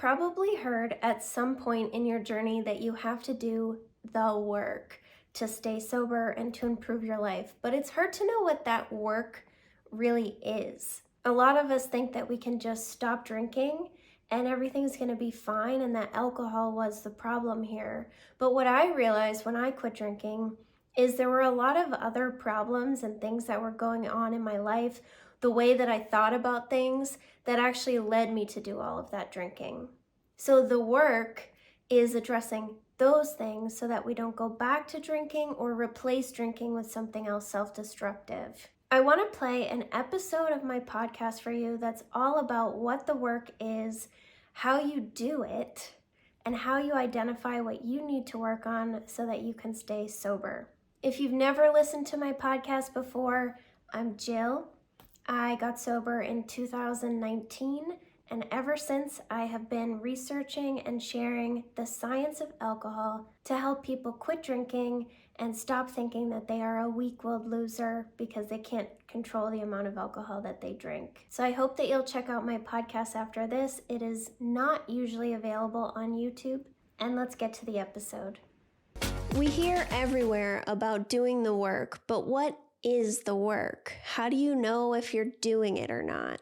probably heard at some point in your journey that you have to do the work to stay sober and to improve your life, but it's hard to know what that work really is. A lot of us think that we can just stop drinking and everything's going to be fine and that alcohol was the problem here. But what I realized when I quit drinking is there were a lot of other problems and things that were going on in my life, the way that I thought about things, that actually led me to do all of that drinking. So the work is addressing those things so that we don't go back to drinking or replace drinking with something else self-destructive. I want to play an episode of my podcast for you that's all about what the work is, how you do it, and how you identify what you need to work on so that you can stay sober. If you've never listened to my podcast before, I'm Jill. I got sober in 2019, and ever since I have been researching and sharing the science of alcohol to help people quit drinking and stop thinking that they are a weak-willed loser because they can't control the amount of alcohol that they drink. So I hope that you'll check out my podcast after this. It is not usually available on YouTube, and let's get to the episode. We hear everywhere about doing the work, but what is the work? How do you know if you're doing it or not?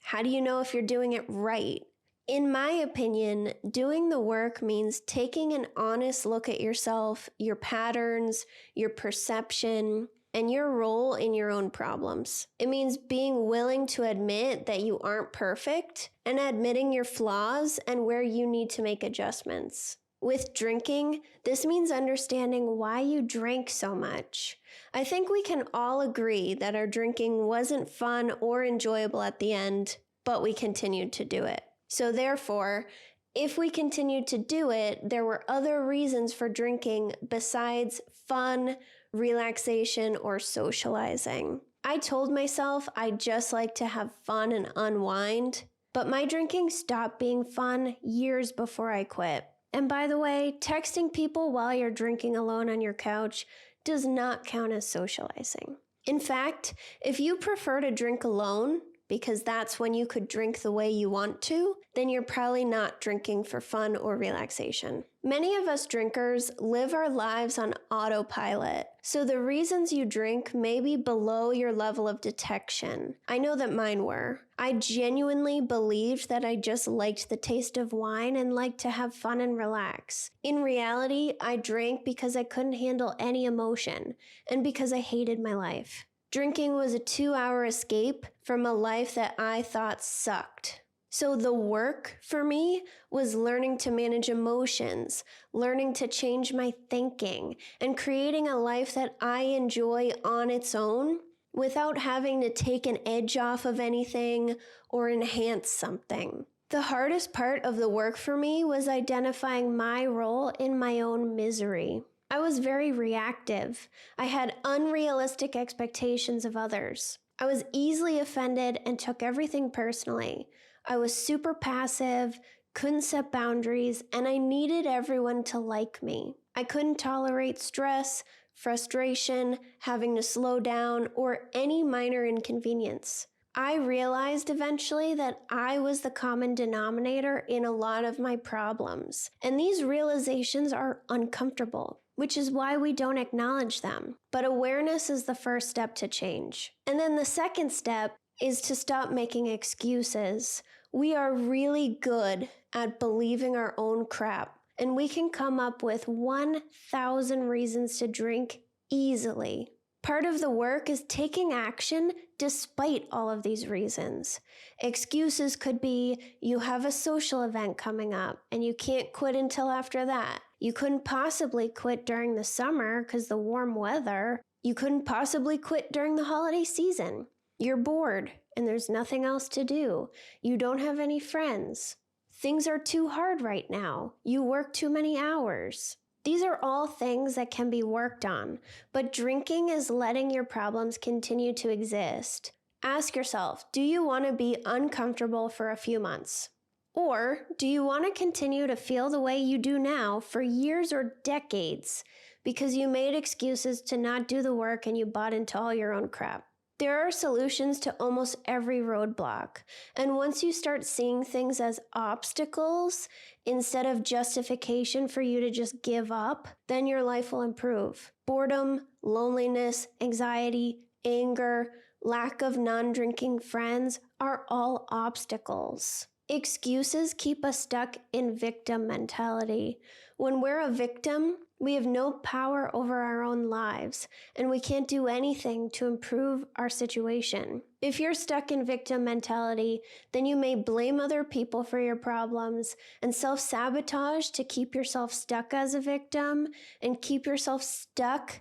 How do you know if you're doing it right? In my opinion, doing the work means taking an honest look at yourself, your patterns, your perception, and your role in your own problems. It means being willing to admit that you aren't perfect and admitting your flaws and where you need to make adjustments. With drinking, this means understanding why you drank so much. I think we can all agree that our drinking wasn't fun or enjoyable at the end, but we continued to do it. So therefore, if we continued to do it, there were other reasons for drinking besides fun, relaxation, or socializing. I told myself I'd just like to have fun and unwind, but my drinking stopped being fun years before I quit. And by the way, texting people while you're drinking alone on your couch does not count as socializing. In fact, if you prefer to drink alone, because that's when you could drink the way you want to, then you're probably not drinking for fun or relaxation. Many of us drinkers live our lives on autopilot, so the reasons you drink may be below your level of detection. I know that mine were. I genuinely believed that I just liked the taste of wine and liked to have fun and relax. In reality, I drank because I couldn't handle any emotion and because I hated my life. Drinking was a 2-hour escape from a life that I thought sucked. So the work for me was learning to manage emotions, learning to change my thinking, and creating a life that I enjoy on its own without having to take an edge off of anything or enhance something. The hardest part of the work for me was identifying my role in my own misery. I was very reactive. I had unrealistic expectations of others. I was easily offended and took everything personally. I was super passive, couldn't set boundaries, and I needed everyone to like me. I couldn't tolerate stress, frustration, having to slow down, or any minor inconvenience. I realized eventually that I was the common denominator in a lot of my problems, and these realizations are uncomfortable, which is why we don't acknowledge them. But awareness is the first step to change. And then the second step is to stop making excuses. We are really good at believing our own crap, and we can come up with 1,000 reasons to drink easily. Part of the work is taking action despite all of these reasons. Excuses could be you have a social event coming up and you can't quit until after that. You couldn't possibly quit during the summer because the warm weather. You couldn't possibly quit during the holiday season. You're bored and there's nothing else to do. You don't have any friends. Things are too hard right now. You work too many hours. These are all things that can be worked on, but drinking is letting your problems continue to exist. Ask yourself, do you want to be uncomfortable for a few months? Or do you want to continue to feel the way you do now for years or decades because you made excuses to not do the work and you bought into all your own crap? There are solutions to almost every roadblock, and once you start seeing things as obstacles instead of justification for you to just give up, then your life will improve. Boredom, loneliness, anxiety, anger, lack of non-drinking friends are all obstacles. Excuses keep us stuck in victim mentality. When we're a victim, we have no power over our own lives, and we can't do anything to improve our situation. If you're stuck in victim mentality, then you may blame other people for your problems and self-sabotage to keep yourself stuck as a victim and keep yourself stuck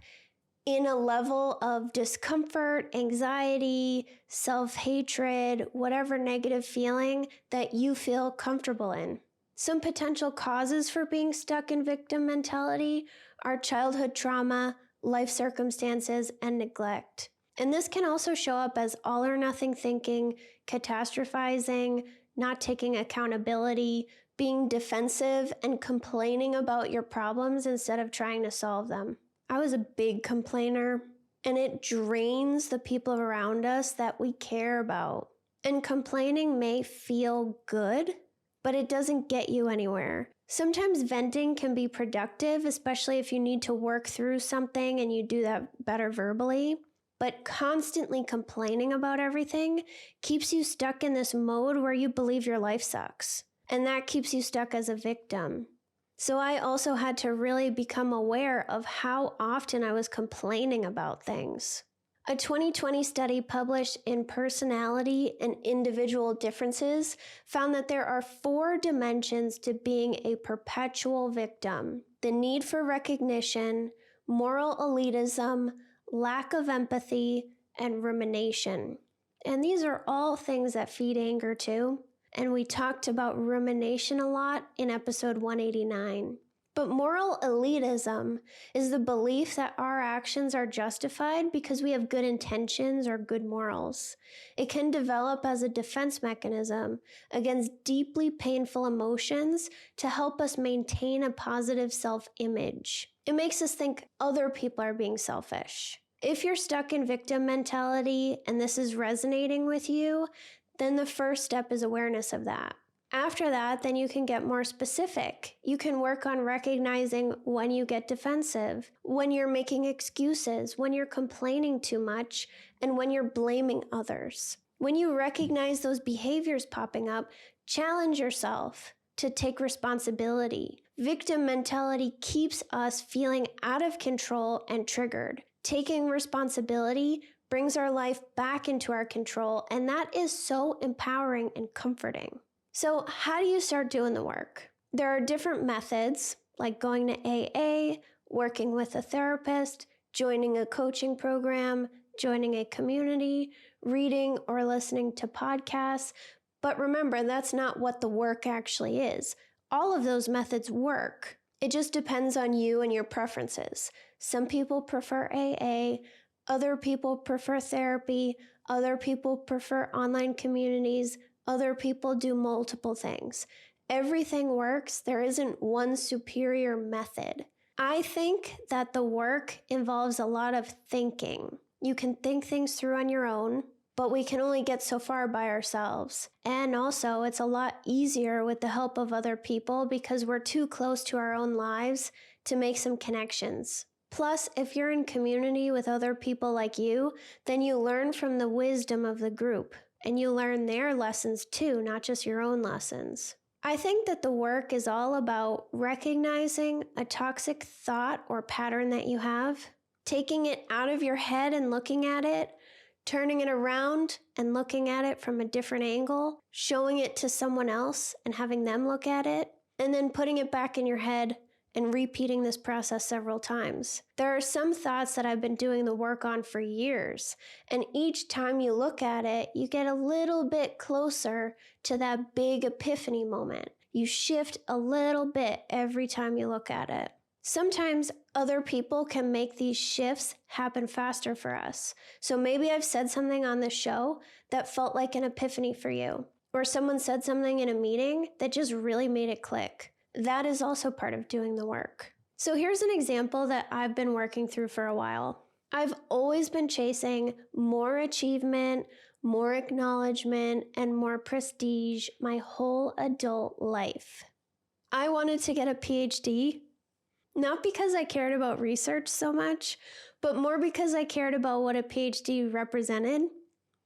in a level of discomfort, anxiety, self-hatred, whatever negative feeling that you feel comfortable in. Some potential causes for being stuck in victim mentality are childhood trauma, life circumstances, and neglect. And this can also show up as all or nothing thinking, catastrophizing, not taking accountability, being defensive, and complaining about your problems instead of trying to solve them. I was a big complainer, and it drains the people around us that we care about. And complaining may feel good, but it doesn't get you anywhere. Sometimes venting can be productive, especially if you need to work through something and you do that better verbally. But constantly complaining about everything keeps you stuck in this mode where you believe your life sucks. And that keeps you stuck as a victim. So I also had to really become aware of how often I was complaining about things. A 2020 study published in Personality and Individual Differences found that there are 4 dimensions to being a perpetual victim: the need for recognition, moral elitism, lack of empathy, and rumination. And these are all things that feed anger too. And we talked about rumination a lot in episode 189. But moral elitism is the belief that our actions are justified because we have good intentions or good morals. It can develop as a defense mechanism against deeply painful emotions to help us maintain a positive self-image. It makes us think other people are being selfish. If you're stuck in victim mentality and this is resonating with you, then the first step is awareness of that. After that, then you can get more specific. You can work on recognizing when you get defensive, when you're making excuses, when you're complaining too much, and when you're blaming others. When you recognize those behaviors popping up, challenge yourself to take responsibility. Victim mentality keeps us feeling out of control and triggered. Taking responsibility brings our life back into our control, and that is so empowering and comforting. So how do you start doing the work? There are different methods, like going to AA, working with a therapist, joining a coaching program, joining a community, reading or listening to podcasts. But remember, that's not what the work actually is. All of those methods work. It just depends on you and your preferences. Some people prefer AA, other people prefer therapy, other people prefer online communities, other people do multiple things. Everything works. There isn't one superior method. I think that the work involves a lot of thinking. You can think things through on your own, but we can only get so far by ourselves. And also, it's a lot easier with the help of other people because we're too close to our own lives to make some connections. Plus, if you're in community with other people like you, then you learn from the wisdom of the group. And you learn their lessons too, not just your own lessons. I think that the work is all about recognizing a toxic thought or pattern that you have, taking it out of your head and looking at it, turning it around and looking at it from a different angle, showing it to someone else and having them look at it, and then putting it back in your head and repeating this process several times. There are some thoughts that I've been doing the work on for years, and each time you look at it, you get a little bit closer to that big epiphany moment. You shift a little bit every time you look at it. Sometimes other people can make these shifts happen faster for us. So maybe I've said something on the show that felt like an epiphany for you, or someone said something in a meeting that just really made it click. That is also part of doing the work. So here's an example that I've been working through for a while. I've always been chasing more achievement, more acknowledgement, and more prestige my whole adult life. I wanted to get a PhD, not because I cared about research so much, but more because I cared about what a PhD represented.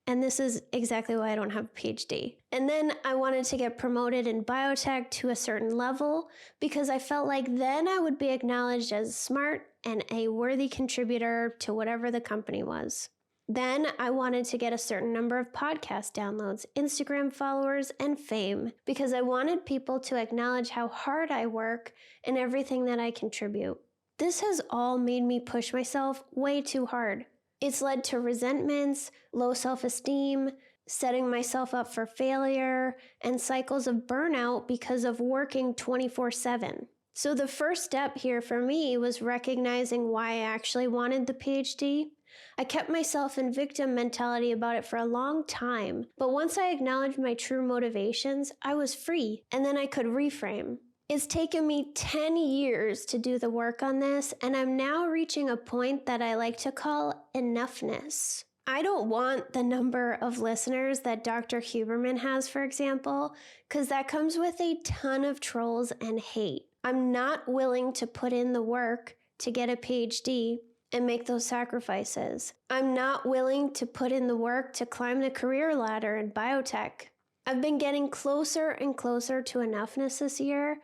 And this is exactly why I don't have a PhD. And then I wanted to get promoted in biotech to a certain level because I felt like then I would be acknowledged as smart and a worthy contributor to whatever the company was. Then I wanted to get a certain number of podcast downloads, Instagram followers, and fame because I wanted people to acknowledge how hard I work and everything that I contribute. This has all made me push myself way too hard. It's led to resentments, low self-esteem, setting myself up for failure, and cycles of burnout because of working 24/7. So the first step here for me was recognizing why I actually wanted the PhD. I kept myself in victim mentality about it for a long time, but once I acknowledged my true motivations, I was free, and then I could reframe. It's taken me 10 years to do the work on this, and I'm now reaching a point that I like to call enoughness. I don't want the number of listeners that Dr. Huberman has, for example, because that comes with a ton of trolls and hate. I'm not willing to put in the work to get a PhD and make those sacrifices. I'm not willing to put in the work to climb the career ladder in biotech. I've been getting closer and closer to enoughness this year,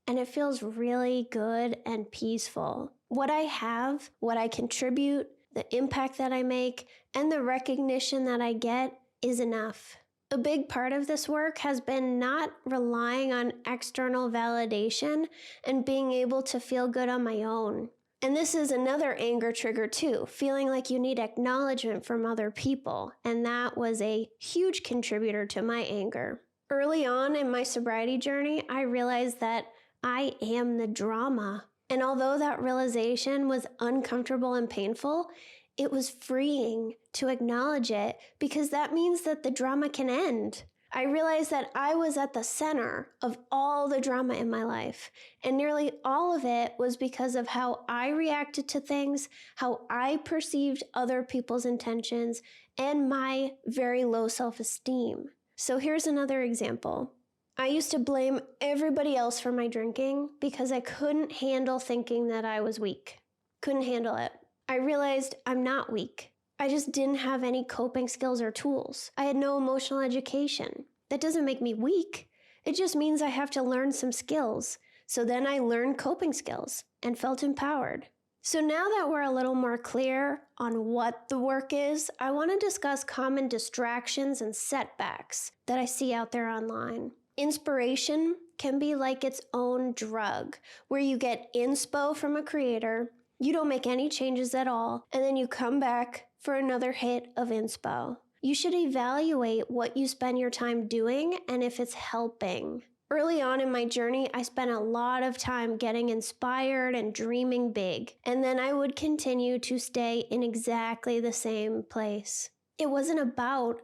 and it feels really good and peaceful. What I have, what I contribute, the impact that I make, and the recognition that I get is enough. A big part of this work has been not relying on external validation and being able to feel good on my own. And this is another anger trigger too, feeling like you need acknowledgement from other people. And that was a huge contributor to my anger. Early on in my sobriety journey, I realized that I am the drama. And although that realization was uncomfortable and painful, it was freeing to acknowledge it because that means that the drama can end. I realized that I was at the center of all the drama in my life, and nearly all of it was because of how I reacted to things, how I perceived other people's intentions, and my very low self-esteem. So here's another example. I used to blame everybody else for my drinking because I couldn't handle thinking that I was weak. Couldn't handle it. I realized I'm not weak. I just didn't have any coping skills or tools. I had no emotional education. That doesn't make me weak. It just means I have to learn some skills. So then I learned coping skills and felt empowered. So now that we're a little more clear on what the work is, I want to discuss common distractions and setbacks that I see out there online. Inspiration can be like its own drug, where you get inspo from a creator, you don't make any changes at all, and then you come back for another hit of inspo. You should evaluate what you spend your time doing and if it's helping. Early on in my journey, I spent a lot of time getting inspired and dreaming big, and then I would continue to stay in exactly the same place. It wasn't about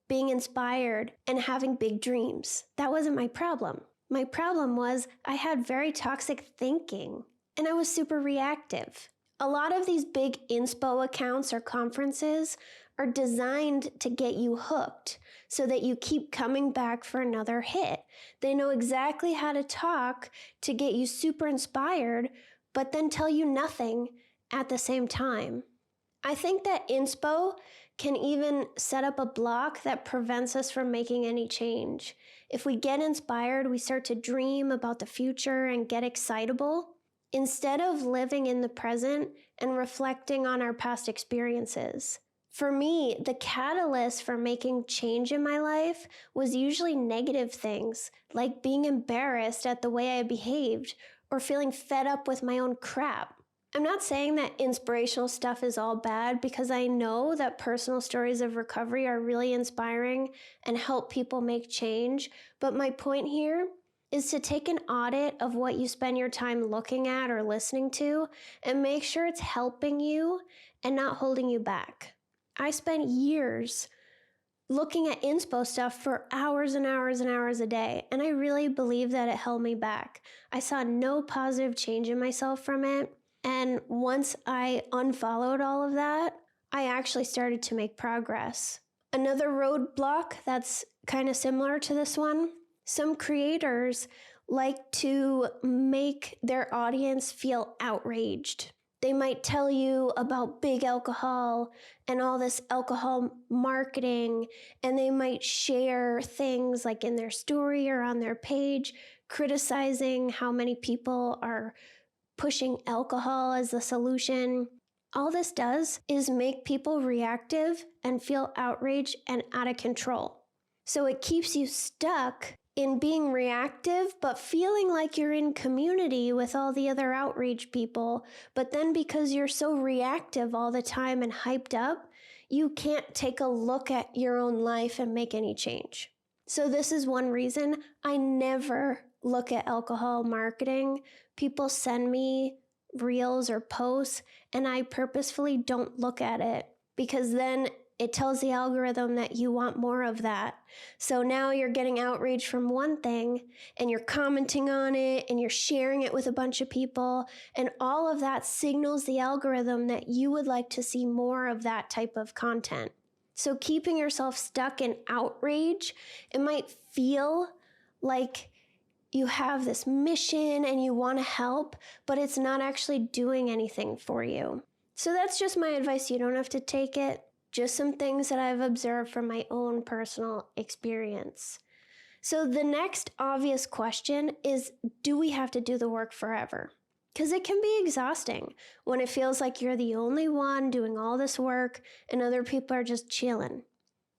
being inspired and having big dreams. That wasn't my problem. My problem was I had very toxic thinking, and I was super reactive. A lot of these big inspo accounts or conferences are designed to get you hooked so that you keep coming back for another hit. They know exactly how to talk to get you super inspired, but then tell you nothing at the same time. I think that inspo can even set up a block that prevents us from making any change. If we get inspired, we start to dream about the future and get excitable, instead of living in the present and reflecting on our past experiences. For me, the catalyst for making change in my life was usually negative things, like being embarrassed at the way I behaved or feeling fed up with my own crap. I'm not saying that inspirational stuff is all bad because I know that personal stories of recovery are really inspiring and help people make change, but my point here is to take an audit of what you spend your time looking at or listening to and make sure it's helping you and not holding you back. I spent years looking at inspo stuff for hours and hours and hours a day, and I really believe that it held me back. I saw no positive change in myself from it, And once I unfollowed all of that, I actually started to make progress. Another roadblock that's kind of similar to this one, some creators like to make their audience feel outraged. They might tell you about big alcohol and all this alcohol marketing, and they might share things like in their story or on their page, criticizing how many people are pushing alcohol as the solution. All this does is make people reactive and feel outraged and out of control. So it keeps you stuck in being reactive, but feeling like you're in community with all the other outraged people. But then because you're so reactive all the time and hyped up, you can't take a look at your own life and make any change. So this is one reason I never look at alcohol marketing. People send me reels or posts, and I purposefully don't look at it because then it tells the algorithm that you want more of that. So now you're getting outraged from one thing and you're commenting on it and you're sharing it with a bunch of people, and all of that signals the algorithm that you would like to see more of that type of content. So keeping yourself stuck in outrage, it might feel like you have this mission and you want to help, but it's not actually doing anything for you. So that's just my advice. You don't have to take it. Just some things that I've observed from my own personal experience. So the next obvious question is, do we have to do the work forever? Because it can be exhausting when it feels like you're the only one doing all this work and other people are just chilling.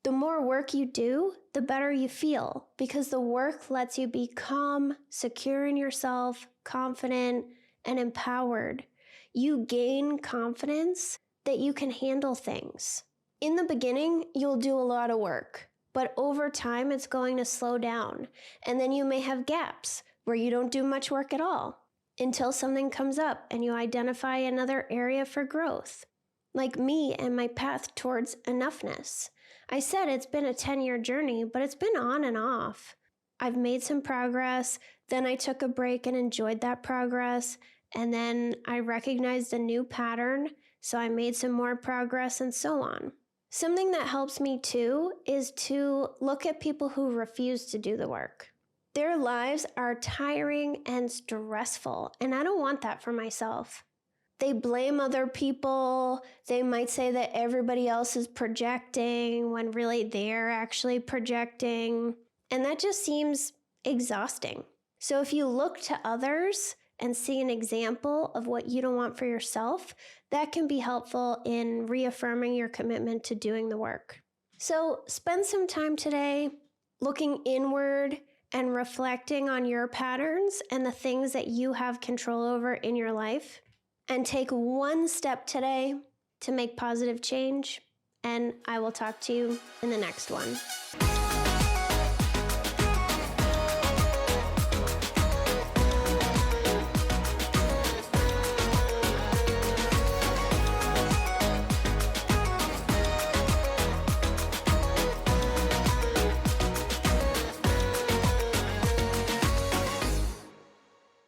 The more work you do, the better you feel, because the work lets you be calm, secure in yourself, confident, and empowered. You gain confidence that you can handle things. In the beginning, you'll do a lot of work, but over time, it's going to slow down. And then you may have gaps where you don't do much work at all until something comes up and you identify another area for growth. Like me and my path towards enoughness. I said it's been a 10-year journey, but it's been on and off. I've made some progress, then I took a break and enjoyed that progress, and then I recognized a new pattern, so I made some more progress and so on. Something that helps me too is to look at people who refuse to do the work. Their lives are tiring and stressful, and I don't want that for myself. They blame other people. They might say that everybody else is projecting when really they're actually projecting. And that just seems exhausting. So if you look to others and see an example of what you don't want for yourself, that can be helpful in reaffirming your commitment to doing the work. So spend some time today looking inward and reflecting on your patterns and the things that you have control over in your life. And take one step today to make positive change, and I will talk to you in the next one.